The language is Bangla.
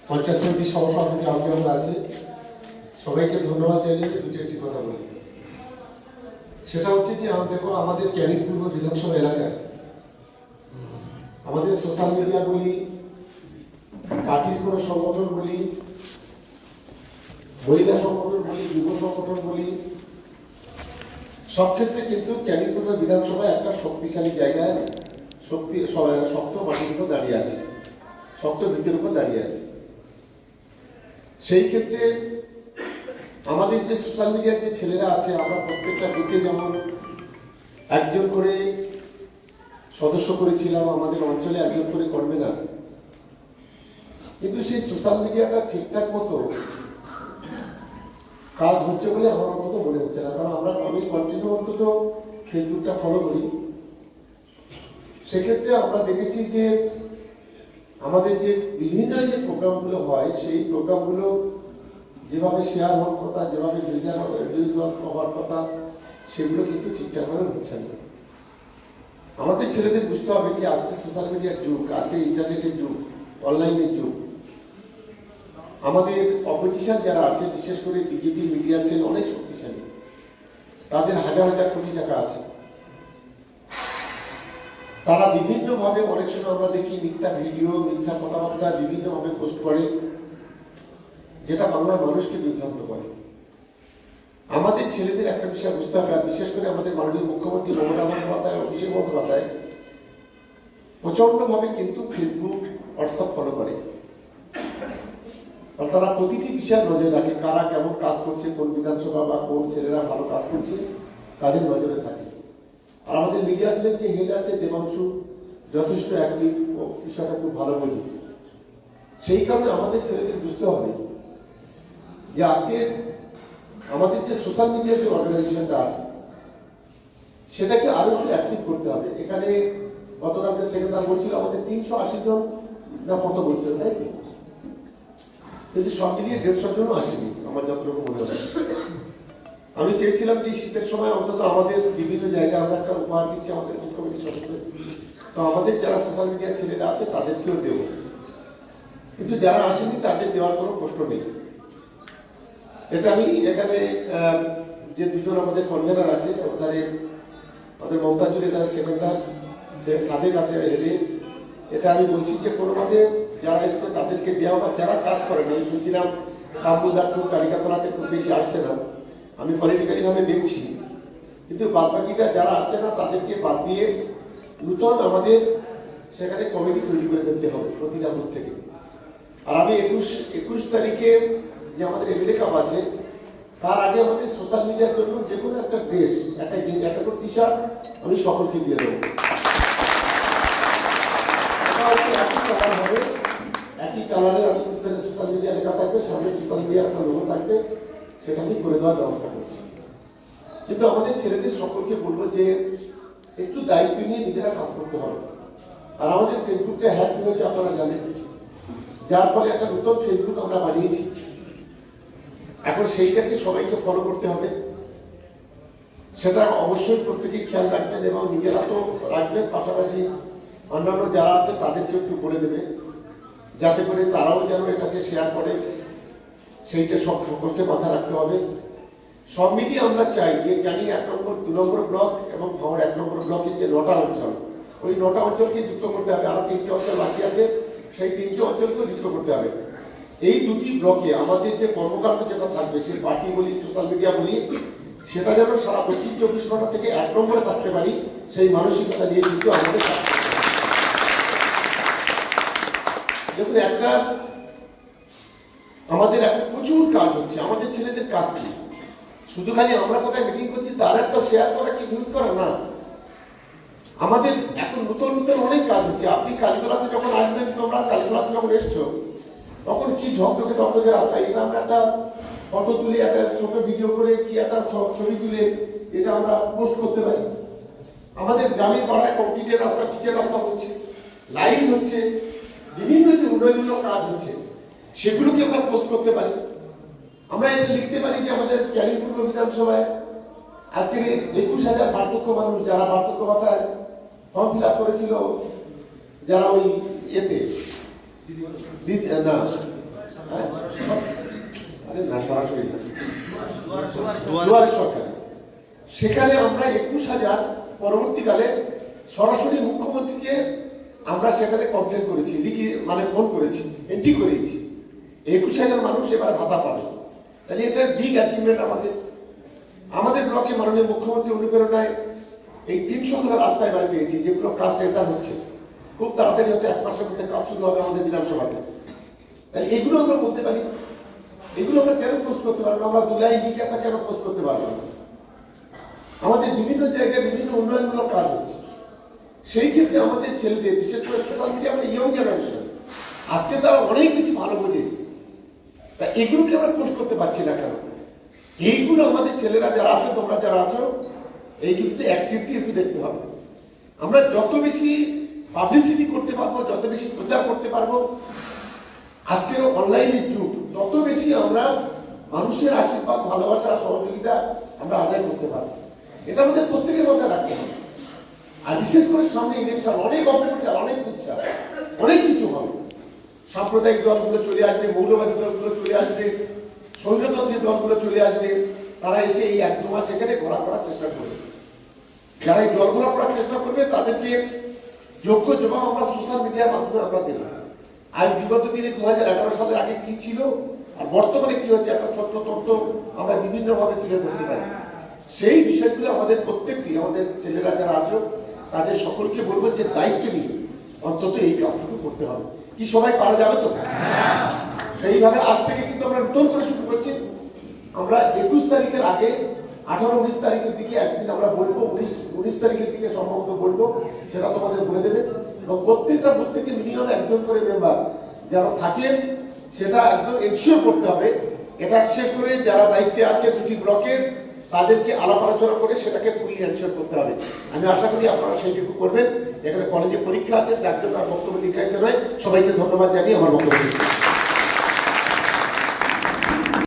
পঞ্চায়েত সমিতির সভাপতি যেমন আছে, সবাইকে ধন্যবাদ জানিয়ে দুটো একটি কথা বলি। সেটা হচ্ছে যে দেখো, আমাদের ক্যানিং পূর্ব বিধানসভা এলাকায় আমাদের সোশ্যাল মিডিয়া বলি, পার্টির কোনো সংগঠন বলি, মহিলা সংগঠন বলি, যুব সংগঠন বলি, সব ক্ষেত্রে কিন্তু ক্যানিং পূর্ব বিধানসভায় একটা শক্তিশালী জায়গায় শক্ত মাটির উপর দাঁড়িয়ে আছে, শক্ত ভিতের উপর দাঁড়িয়ে আছে। সেই ক্ষেত্রে আমাদের যে সোশ্যাল মিডিয়ার যে ছেলেরা আছে, আমরা প্রত্যেকটা বুথে যেমন একজন করে সদস্য করেছিলাম, আমাদের অঞ্চলে একজন করে করবে না, কিন্তু সেই সোশ্যাল মিডিয়াটা ঠিকঠাক মতো কাজ হচ্ছে বলে আমার অন্তত মনে হচ্ছে না। কারণ আমি কন্টিনিউ অন্তত ফেসবুকটা ফলো করি। সেক্ষেত্রে আমরা দেখেছি যে আমাদের যে বিভিন্ন যে প্রোগ্রামগুলো হয়, সেই প্রোগ্রামগুলো যেভাবে শেয়ার হওয়ার কথা, যেভাবে ভিউজ হওয়ার কথা, সেগুলো কিন্তু ঠিকঠাকভাবে হচ্ছে না। আমাদের ছেলেদের বুঝতে হবে যে আজকে সোশ্যাল মিডিয়ার যুগ, আজকে ইন্টারনেটের যুগ, অনলাইনের যুগ। আমাদের অপোজিশন যারা আছে, বিশেষ করে বিজেপি মিডিয়া সেল অনেক শক্তিশালী, তাদের হাজার হাজার কোটি টাকা আছে। তারা বিভিন্নভাবে, অনেক সময় আমরা দেখি মিথ্যা ভিডিও, মিথ্যা কথাবার্তা বিভিন্নভাবে পোস্ট করে, যেটা বাংলার মানুষকে বিভ্রান্ত করে। আমাদের ছেলেদের একটা বিষয় বুঝতে হবে, বিশেষ করে আমাদের মাননীয় মুখ্যমন্ত্রী মমতা বন্দ্যোপাধ্যায়, অভিষেক বন্দ্যোপাধ্যায় প্রচন্ডভাবে কিন্তু ফেসবুক, হোয়াটসঅ্যাপ ফলো করে। তারা প্রতিটি বিষয়ে নজর রাখে, কারা কেমন কাজ করছে, কোন বিধানসভা বা কোন ছেলেরা ভালো কাজ করছে, তাদের নজরে থাকে। আর আমাদের মিডিয়া সেলের যে হেড আছে দেবাংশু, যথেষ্ট অ্যাক্টিভ, বিষয়টা খুব ভালো বোঝে। সেই কারণে আমাদের ছেলেদের বুঝতে হবে যে আজকে আমাদের যে সোশ্যাল মিডিয়ার যে অর্গানাইজেশনটা আছে, সেটাকে আরো অ্যাক্টিভ করতে হবে। এখানে গতকালকে সেক্রেটারি বলছিল আমাদের 380 জন না কত বলছিল, তাই তো? কিন্তু সব মিলিয়ে 150 জনও আসেনি আমার যতটুকু মনে হচ্ছে। আমি চেয়েছিলাম যে শীতের সময় অন্তত আমাদের বিভিন্ন জায়গায় আমরা একটা উপহার দিচ্ছি আমাদের কমিটির সদস্য, তো আমাদের যারা সোশ্যাল মিডিয়ার ছেলেরা আছে তাদেরকেও দেব, কিন্তু যারা আসেনি তাদের দেওয়ার কোনো প্রশ্ন নেই। এটা আমি এখানে যে দুজন আমাদের কনভেনার আছে, আমাদের মমতাজুর এখানে সেকেন্ডার সাদেক আছে হেডে, এটা আমি বলছি যে কোনোভাবে যারা এসছে তাদেরকে দেওয়া, বা যারা কাজ করেন, আমি শুনছিলাম কামরুলদারপুর কালিকাতলাতে খুব বেশি আসছে না, আমি পলিটিক্যালি ভাবে দেখছি, কিন্তু বাদবাকিটা যারা আসছে না তাদেরকে বাদ দিয়ে নূতন আমাদের সেখানে কমিটি তৈরি করে ফেলতে হবে প্রতিটা বুথ থেকে। আর আমি 21 তারিখে যে আমাদের এমএলএ কাপ আছে, তার আগে আমাদের সোশ্যাল মিডিয়ার জন্য যে কোনো একটা ড্রেস, একটা করে টি শার্ট আমি সকলকে দিয়ে দেবো। একই কালারের আমি সোশ্যাল মিডিয়া লেখা থাকবে, সামনে সোশ্যাল মিডিয়ার একটা লোগো থাকবে, সেটা আমি করে দেওয়ার ব্যবস্থা করছি। কিন্তু আমাদের ছেলেদের সকলকে বলবো যে একটু দায়িত্ব নিয়ে নিজেরা কাজ করতে হবে। আর আমাদের ফেসবুকটা হ্যাক করেছে আপনারা জানেন, যার ফলে একটা নতুন ফেসবুক আমরা বানিয়েছি। এখন সেইটাকে সবাইকে ফলো করতে হবে, সেটা অবশ্যই প্রত্যেকেই খেয়াল রাখবেন, এবং নিজেরা তো রাখবেন, পাশাপাশি অন্যান্য যারা আছে তাদেরকে একটু বলে দেবে, যাতে করে তারাও যেন এটাকে শেয়ার করে। সেইটা সকলকে মাথায় রাখতে হবে। সব মিলিয়ে আমরা চাই যে ক্যানিং 1 নম্বর, 2 নম্বর ব্লক এবং ভাঙড় 1 নম্বর ব্লকের যে 9টা অঞ্চল, ওই 9টা অঞ্চলকে যুক্ত করতে হবে। আরো 3টে অঞ্চল বাকি আছে, সেই 3টে অঞ্চলকে যুক্ত করতে হবে। এই দুটি ব্লকে আমাদের যে কর্মকাণ্ড যেটা থাকবে, সেই পার্টি বলি, সোশ্যাল মিডিয়া বলি, সেটা যেন সারা 24 ঘন্টা থেকে 1 নম্বরে থাকতে পারি, সেই মানসিকতা নিয়ে কিন্তু আমাদের দেখুন, আমাদের এখন প্রচুর কাজ হচ্ছে। আমাদের ছেলেদের কাজ কি? শুধু খালি আমরা কোথায় মিটিং করছি তার একটা শেয়ার করা, কি নিউজ করা না। আমাদের এখন নতুন নতুন অনেক কাজ হচ্ছে। আপনি কালীতলাতে যখন আসবেন, তোমরা কালীতলাতে যখন এসছো, তখন কি ঝকঝকে তকতকে রাস্তা, এটা আমরা একটা ফটো তুলে, একটা ছোট ভিডিও করে, কি একটা ছবি তুলে এটা আমরা পোস্ট করতে পারি। আমাদের গ্রামে পাড়ায় কংক্রিটের রাস্তা, পিচের রাস্তা হচ্ছে, লাইট হচ্ছে, বিভিন্ন যে উন্নয়নমূলক কাজ হচ্ছে, সেগুলোকে আমরা পোস্ট করতে পারি। আমরা এটা লিখতে পারি যে আমাদের ক্যানিং পূর্ব বিধানসভায় আজকে 21,000 বার্ধক্য মানুষ, যারা বার্ধক্য ভাতায় ফর্ম ফিল আপ করেছিল, যারা ওই এতে না হ্যাঁ? আরে না, সরাসরি না, দুয়ারে সরকার। সেখানে আমরা 21,000 পরবর্তীকালে সরাসরি মুখ্যমন্ত্রীকে আমরা সেখানে কমপ্লেন করেছি, লিখি মানে ফোন করেছি, এন্ট্রি করেছি। 21,000 মানুষ এবার ভাতা পাবে। তাহলে এটা বিগ অ্যাচিভমেন্ট আমাদের ব্লকে মাননীয় মুখ্যমন্ত্রী অনুপ্রেরণায় এই 300 ধরা রাস্তায় বাড়ি পেয়েছি, যেগুলো কাজ টেন্ডার হচ্ছে, খুব তাড়াতাড়ি হয়তো 1 মাসের মধ্যে কাজ শুরু হবে আমাদের বিধানসভাতে। তাই এগুলো আমরা বলতে পারি, এগুলো আমরা কেন পোস্ট করতে পারবো না? আমরা 2 লাইন লিখে একটা কেন পোস্ট করতে পারবো না? আমাদের বিভিন্ন জায়গায় বিভিন্ন উন্নয়নমূলক কাজ হচ্ছে, সেই ক্ষেত্রে আমাদের ছেলেদের, বিশেষ করে সোশ্যাল মিডিয়া, আমরা ইয়ং জেনারেশন, আজকে তারা অনেক বেশি ভালো বোঝে, তা এগুলোকে আমরা পোস্ট করতে পারছি না কেন? এইগুলো আমাদের ছেলেরা যারা আছে, তোমরা যারা আছো, এই কিন্তু অ্যাক্টিভিটি একটু দেখতে হবে। আমরা যত বেশি পাবলিসিটি করতে পারবো, যত বেশি প্রচার করতে পারবো, আজকের অনলাইনের যুগ, তত বেশি আমরা মানুষের আশীর্বাদ, ভালোবাসা, সহযোগিতা আমরা আদায় করতে পারবো। এটা আমাদের প্রত্যেকের মধ্যে রাখতে হবে। আর বিশেষ করে সামনে ইলেকশন, অনেক অপেক্ষা, অনেক উৎসাহ, অনেক কিছু হবে। সাম্প্রদায়িক দলগুলো চলে আসবে, মৌলবাদী দলগুলো চলে আসবে, স্বৈরতন্ত্রী দলগুলো চলে আসবে। তারা এসে এই 1-2 মাস এখানে ঘোরা করার চেষ্টা করবে। যারা এই দলগুলো করার চেষ্টা করবে তাদেরকে যোগ্য জবাব আমরা সোশ্যাল মিডিয়ার মাধ্যমে আমরা দেব। আজ বিগত দিনে 2011 সালের আগে কি ছিল আর বর্তমানে কি হচ্ছে, একটা ছোট্ট তথ্য আমরা বিভিন্নভাবে তুলে ধরতে পারি। সেই বিষয়গুলো আমাদের প্রত্যেকটি, আমাদের ছেলেরা যারা আছো তাদের সকলকে বলবো যে দায়িত্ব নিয়ে অন্তত এই কাজটুকু করতে হবে। কি সবাই পারা যাবে তো? সেইভাবে আজ থেকে কিন্তু আমরা নতুন করে শুরু করছি। আমরা 21 তারিখের আগে 18-19 তারিখের দিকে একদিন আমরা বলবো, 19 তারিখের দিকে সম্ভবত বলবো, সেটা তোমাদের বলে দেবে। এবং প্রত্যেকটা বুথ থেকে মিনিমাম একজন করে মেম্বার যারা থাকেন সেটা একদম এনশিওর করতে হবে। এটা বিশেষ করে যারা দায়িত্বে আছে দুটি ব্লকের, তাদেরকে আলাপ আলোচনা করে সেটাকে ফুলি এনশিওর করতে হবে। আমি আশা করি আপনারা সেইটুকু করবেন। এখানে কলেজে পরীক্ষা আছে, তার জন্য আর বক্তব্য দীর্ঘায়িত নয়। সবাইকে ধন্যবাদ জানিয়ে আমার বক্তব্য।